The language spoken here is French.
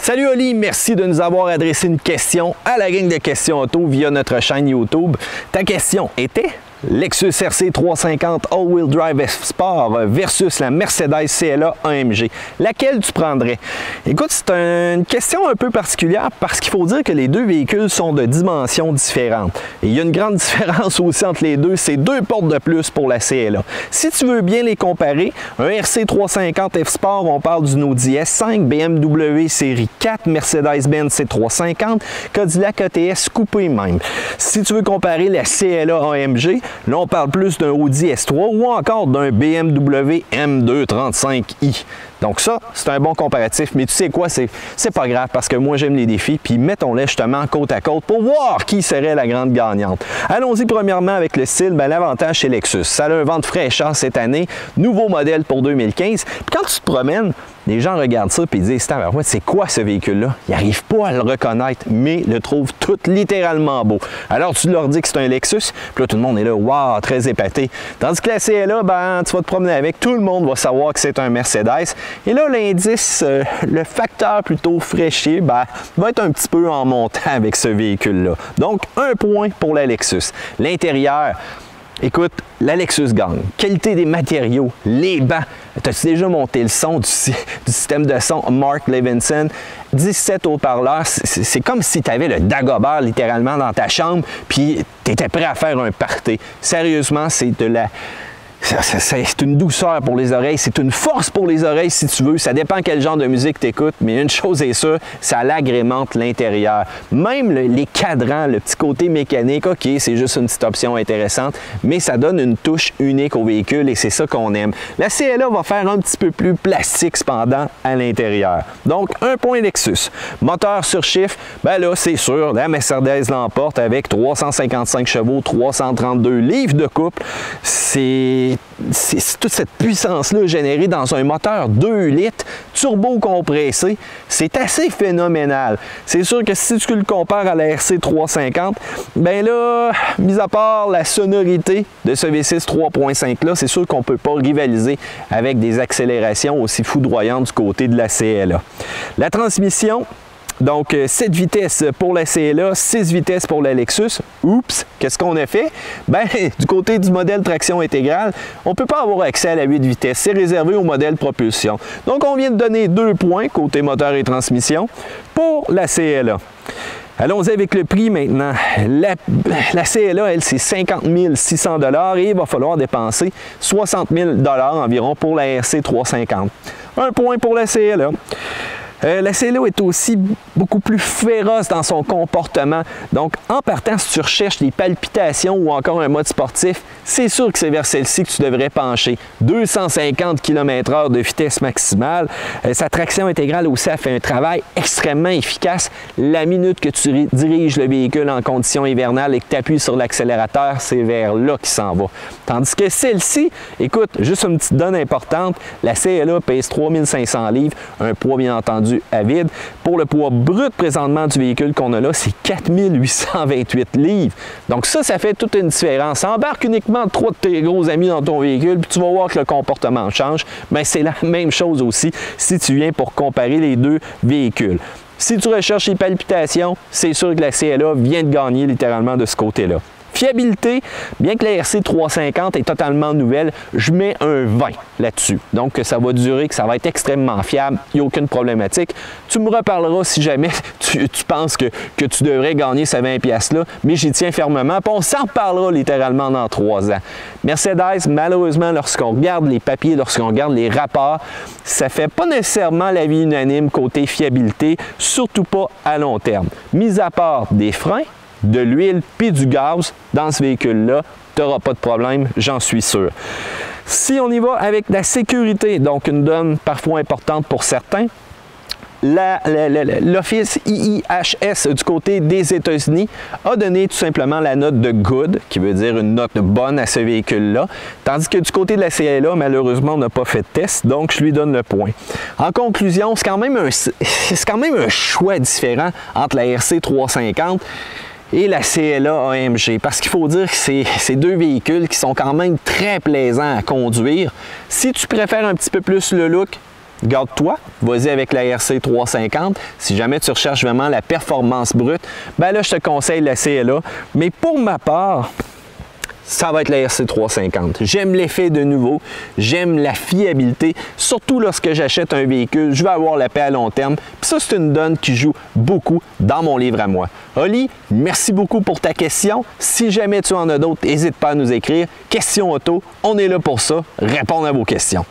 Salut Oli, merci de nous avoir adressé une question à la gang de questions auto via notre chaîne YouTube. Ta question était Lexus RC 350 All-Wheel Drive F-Sport versus la Mercedes CLA AMG. Laquelle tu prendrais? Écoute, c'est une question un peu particulière parce qu'il faut dire que les deux véhicules sont de dimensions différentes. Et il y a une grande différence aussi entre les deux, c'est 2 portes de plus pour la CLA. Si tu veux bien les comparer, un RC 350 F-Sport, on parle d'une Audi S5, BMW série 4, Mercedes-Benz C350, Cadillac ATS coupé même. Si tu veux comparer la CLA AMG, là, on parle plus d'un Audi S3 ou encore d'un BMW M235i. Donc ça, c'est un bon comparatif, mais tu sais quoi, c'est pas grave parce que moi j'aime les défis, puis mettons-les justement côte à côte pour voir qui serait la grande gagnante. Allons-y premièrement avec le style, l'avantage chez Lexus, ça a un vent de fraîcheur cette année, nouveau modèle pour 2015, puis quand tu te promènes, les gens regardent ça et disent « c'est quoi ce véhicule-là? » Ils n'arrivent pas à le reconnaître, mais le trouvent tout littéralement beau. Alors tu leur dis que c'est un Lexus, puis là tout le monde est là, wow, très épaté. Tandis que la CLA, tu vas te promener avec, tout le monde va savoir que c'est un Mercedes. Et là, l'indice, le facteur plutôt fraîchier, va être un petit peu en montant avec ce véhicule-là. Donc, 1 point pour la Lexus. L'intérieur, écoute, la Lexus gagne. Qualité des matériaux, les bancs. As-tu déjà monté le son du système de son Mark Levinson? 17 haut-parleurs, c'est comme si tu avais le Dagobert littéralement dans ta chambre, puis tu étais prêt à faire un party. Sérieusement, c'est de la... C'est une douceur pour les oreilles, c'est une force pour les oreilles si tu veux. Ça dépend quel genre de musique tu écoutes, mais une chose est sûre, ça l'agrémente l'intérieur. Même les cadrans, le petit côté mécanique, ok, c'est juste une petite option intéressante, mais ça donne une touche unique au véhicule et c'est ça qu'on aime. La CLA va faire un petit peu plus plastique cependant à l'intérieur. Donc, 1 point Lexus. Moteur sur chiffre, là, c'est sûr, la Mercedes l'emporte avec 355 chevaux, 332 livres de couple. C'est toute cette puissance-là générée dans un moteur 2 litres turbo compressé, c'est assez phénoménal. C'est sûr que si tu le compares à la RC 350, là, mis à part la sonorité de ce V6 3.5-là, c'est sûr qu'on ne peut pas rivaliser avec des accélérations aussi foudroyantes du côté de la CLA. La transmission, donc 7 vitesses pour la CLA, 6 vitesses pour la Lexus. Oups, qu'est-ce qu'on a fait? Du côté du modèle traction intégrale, on ne peut pas avoir accès à la 8 vitesses. C'est réservé au modèle propulsion. Donc on vient de donner 2 points côté moteur et transmission pour la CLA. Allons-y avec le prix maintenant. La CLA, elle, c'est 50 600 $ et il va falloir dépenser 60 000 $ environ pour la RC 350. 1 point pour la CLA. La CLA est aussi beaucoup plus féroce dans son comportement. Donc, en partant, si tu recherches des palpitations ou encore un mode sportif, c'est sûr que c'est vers celle-ci que tu devrais pencher. 250 km/h de vitesse maximale. Sa traction intégrale aussi a fait un travail extrêmement efficace. La minute que tu diriges le véhicule en conditions hivernales et que tu appuies sur l'accélérateur, c'est vers là qu'il s'en va. Tandis que celle-ci, écoute, juste une petite donne importante, la CLA pèse 3500 livres, un poids bien entendu à vide. Pour le poids brut présentement du véhicule qu'on a là, c'est 4828 livres. Donc ça fait toute une différence. Embarque uniquement 3 de tes gros amis dans ton véhicule, puis tu vas voir que le comportement change. Mais c'est la même chose aussi si tu viens pour comparer les deux véhicules. Si tu recherches les palpitations, c'est sûr que la CLA vient de gagner littéralement de ce côté-là. Fiabilité, bien que la RC 350 est totalement nouvelle, je mets un 20 là-dessus. Donc, ça va durer, que ça va être extrêmement fiable, il n'y a aucune problématique. Tu me reparleras si jamais tu penses que tu devrais gagner ces 20 $-là, mais j'y tiens fermement, puis on s'en reparlera littéralement dans 3 ans. Mercedes, malheureusement, lorsqu'on regarde les papiers, lorsqu'on regarde les rapports, ça ne fait pas nécessairement l'avis unanime côté fiabilité, surtout pas à long terme. Mis à part des freins, de l'huile puis du gaz dans ce véhicule-là, tu n'auras pas de problème, j'en suis sûr. Si on y va avec la sécurité, donc une donne parfois importante pour certains, l'Office IIHS du côté des États-Unis a donné tout simplement la note de good, qui veut dire une note bonne à ce véhicule-là, tandis que du côté de la CLA, malheureusement, on n'a pas fait de test, donc je lui donne le point. En conclusion, c'est quand même un choix différent entre la RC 350 et la CLA AMG, parce qu'il faut dire que c'est deux véhicules qui sont quand même très plaisants à conduire. Si tu préfères un petit peu plus le look, garde-toi, vas-y avec la RC 350. Si jamais tu recherches vraiment la performance brute, ben là, je te conseille la CLA. Mais pour ma part, ça va être la RC 350. J'aime l'effet de nouveau, j'aime la fiabilité, surtout lorsque j'achète un véhicule, je vais avoir la paix à long terme. Puis ça, c'est une donne qui joue beaucoup dans mon livre à moi. Oli, merci beaucoup pour ta question. Si jamais tu en as d'autres, n'hésite pas à nous écrire. Question auto, on est là pour ça, répondre à vos questions.